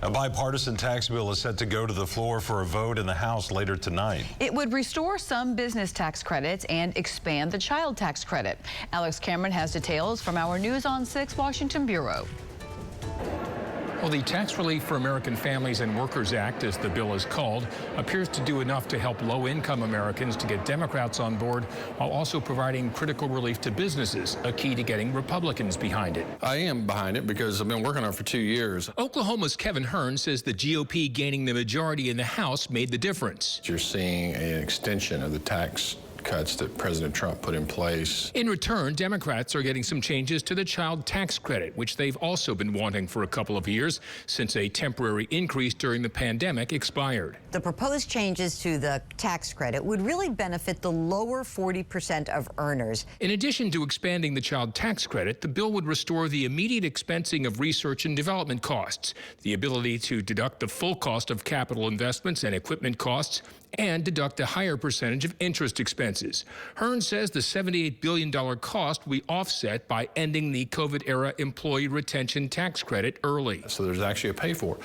A bipartisan tax bill is set to go to the floor for a vote in the House later tonight. It would restore some business tax credits and expand the child tax credit. Alex Cameron has details from our News on 6 Washington Bureau. Well, the Tax Relief for American Families and Workers Act, as the bill is called, appears to do enough to help low-income Americans to get Democrats on board while also providing critical relief to businesses, a key to getting Republicans behind it. I am behind it because I've been working on it for 2 years. Oklahoma's Kevin Hearn says the GOP gaining the majority in the House made the difference. You're seeing an extension of the tax cuts that President Trump put in place. In return, Democrats are getting some changes to the child tax credit, which they've also been wanting for a couple of years since a temporary increase during the pandemic expired. The proposed changes to the tax credit would really benefit the lower 40% of earners. In addition to expanding the child tax credit, the bill would restore the immediate expensing of research and development costs, the ability to deduct the full cost of capital investments and equipment costs, and deduct a higher percentage of interest expenses. Hearn says the $78 billion cost will be offset by ending the COVID-era employee retention tax credit early. So there's actually a pay for it,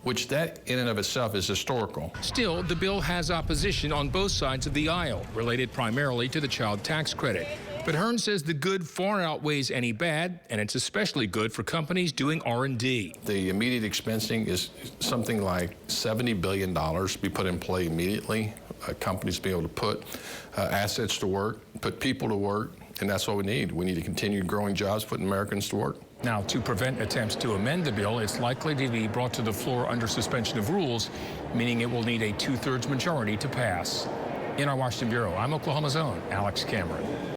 which that in and of itself is historical. Still, the bill has opposition on both sides of the aisle, related primarily to the child tax credit. But Hearn says the good far outweighs any bad, and it's especially good for companies doing R&D. The immediate expensing is something like $70 billion to be put in play immediately. Companies be able to put assets to work, put people to work, and that's what we need. We need to continue growing jobs, putting Americans to work. Now, to prevent attempts to amend the bill, it's likely to be brought to the floor under suspension of rules, meaning it will need a 2/3 majority to pass. In our Washington Bureau, I'm Oklahoma's own Alex Cameron.